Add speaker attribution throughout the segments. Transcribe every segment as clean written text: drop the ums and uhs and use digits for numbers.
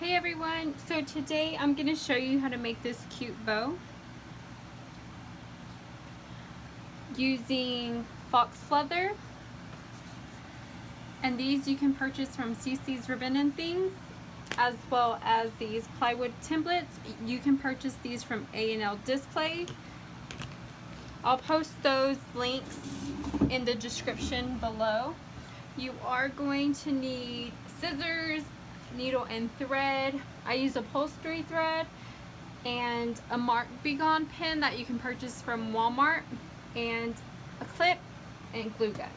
Speaker 1: Hey everyone, so today I'm going to show you how to make this cute bow using fox leather, and these you can purchase from CC's Ribbon and Things, as well as these plywood templates. You can purchase these from A&L Display. I'll post those links in the description below. You are going to need scissors, needle and thread. I use upholstery thread and a Marc Begon pen that you can purchase from Walmart, and a clip and glue gun.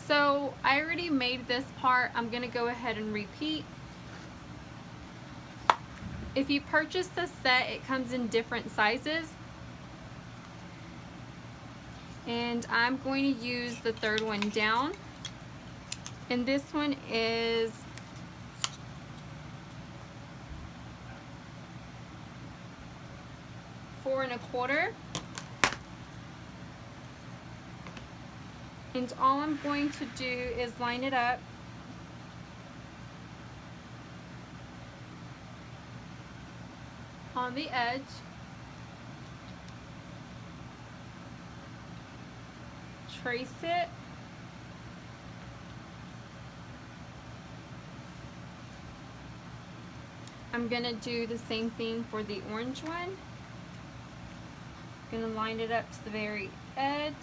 Speaker 1: So I already made this part. I'm gonna go ahead and repeat. If you purchase the set, it comes in different sizes, and I'm going to use the third one down, and this one is 4 1/4. And all I'm going to do is line it up on the edge, trace it, I'm gonna do the same thing for the orange one. I'm gonna line it up to the very edge,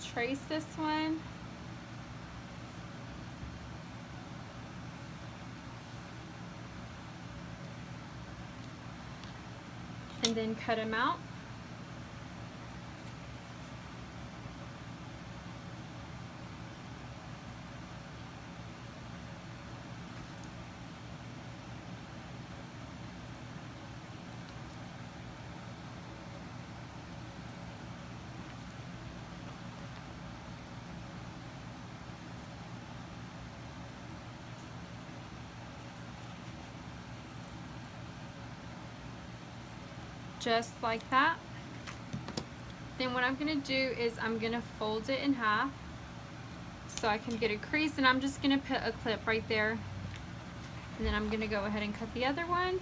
Speaker 1: trace this one, and then cut them out. Just like that. Then what I'm gonna do is I'm gonna fold it in half so I can get a crease, and I'm just gonna put a clip right there, and then I'm gonna go ahead and cut the other one.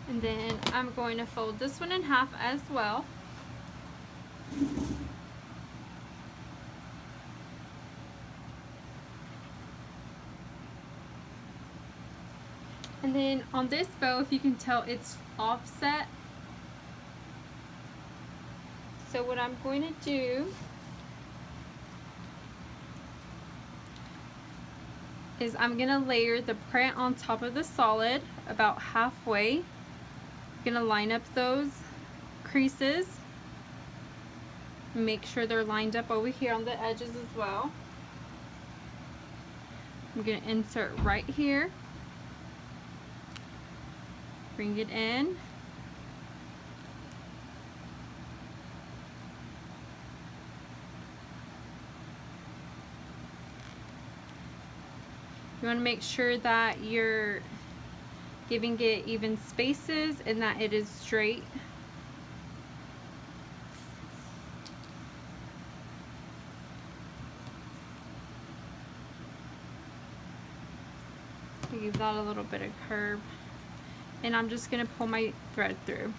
Speaker 1: And then I'm going to fold this one in half as well. And then on this bow, if you can tell, it's offset. So what I'm going to do is I'm going to layer the print on top of the solid about halfway. I'm going to line up those creases. Make sure they're lined up over here on the edges as well. I'm going to insert right here. Bring it in. You want to make sure that you're giving it even spaces and that it is straight. Give that a little bit of curve. And I'm just going to pull my thread through.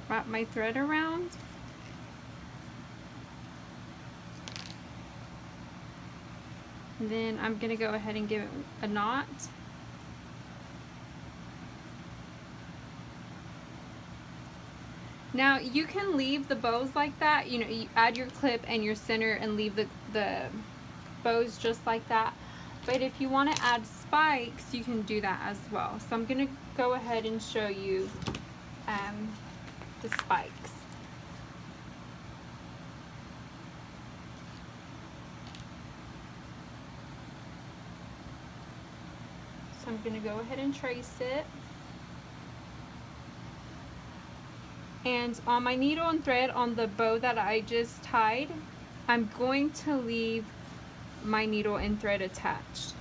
Speaker 1: Wrap my thread around. And then I'm going to go ahead and give it a knot. Now you can leave the bows like that. You know, you add your clip and your center and leave the bows just like that. But if you want to add spikes, you can do that as well. So I'm going to go ahead and show you the spikes. So I'm going to go ahead and trace it. And on my needle and thread on the bow that I just tied, I'm going to leave my needle and thread attached.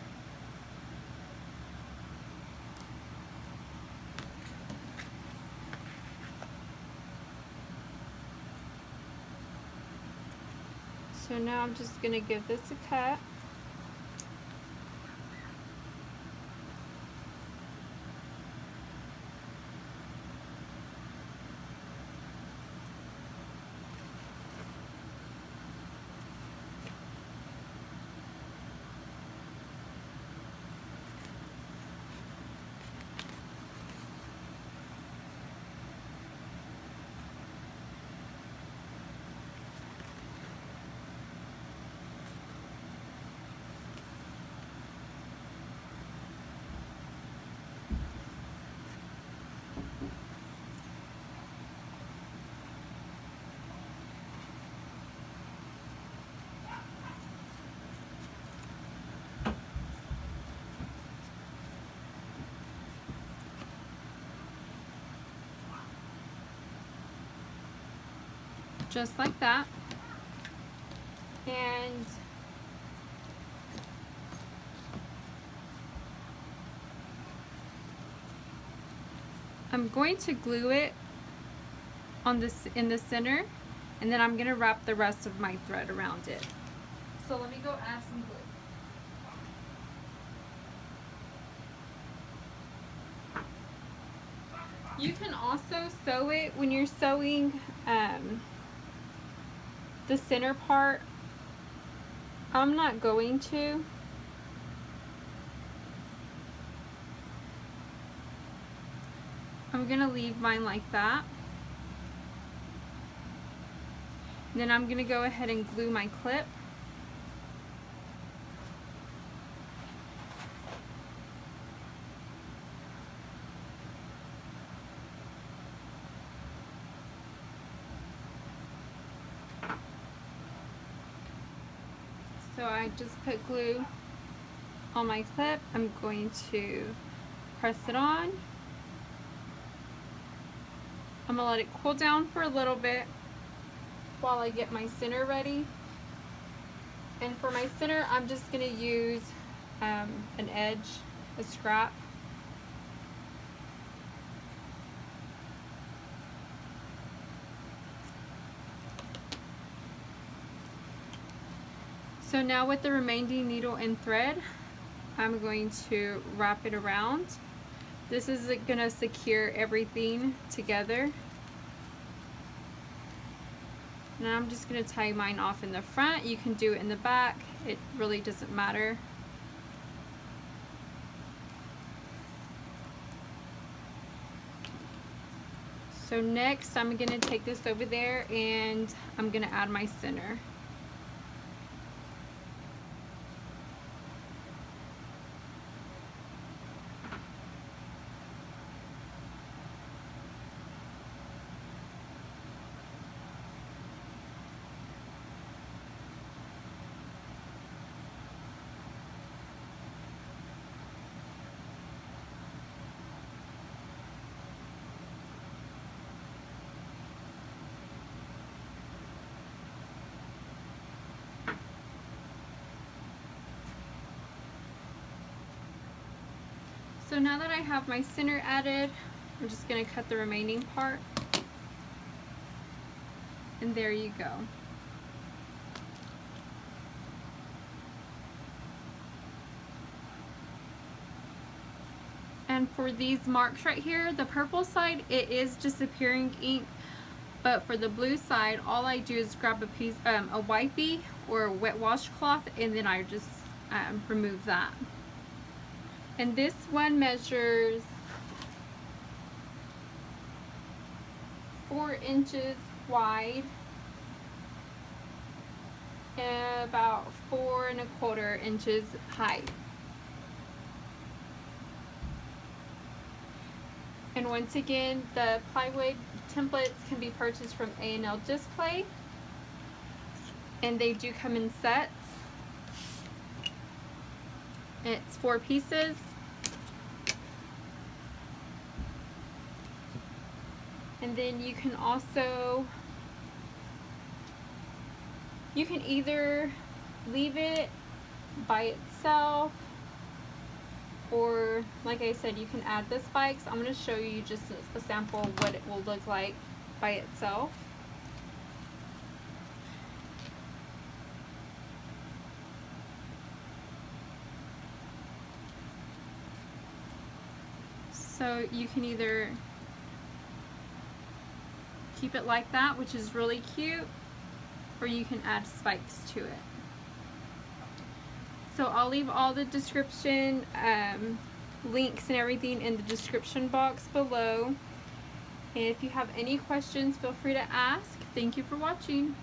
Speaker 1: So now I'm just going to give this a cut. Just like that. And I'm going to glue it on this in the center, and then I'm going to wrap the rest of my thread around it. So let me go add some glue. You can also sew it when you're sewing the center part. I'm not going to. I'm gonna leave mine like that. Then I'm gonna go ahead and glue my clip. So I just put glue on my clip. I'm going to press it on. I'm gonna let it cool down for a little bit while I get my center ready. And for my center, I'm just gonna use an edge, a scrap. So now with the remaining needle and thread, I'm going to wrap it around. This is gonna secure everything together. And I'm just gonna tie mine off in the front. You can do it in the back. It really doesn't matter. So next, I'm gonna take this over there and I'm gonna add my center. So now that I have my center added, I'm just going to cut the remaining part. And there you go. And for these marks right here, the purple side, it is disappearing ink. But for the blue side, all I do is grab a piece, a wipey or a wet washcloth, and then I just remove that. And this one measures 4 inches wide and about 4 1/4 inches high. And And once again, the plywood templates can be purchased from A&L Display, and they do come in sets. It's 4 pieces. And then you can also, you can either leave it by itself, or like I said, you can add the spikes. I'm going to show you just a sample of what it will look like by itself. So you can either keep it like that, which is really cute, or you can add spikes to it. So I'll leave all the description links and everything in the description box below. And if you have any questions, feel free to ask. Thank you for watching.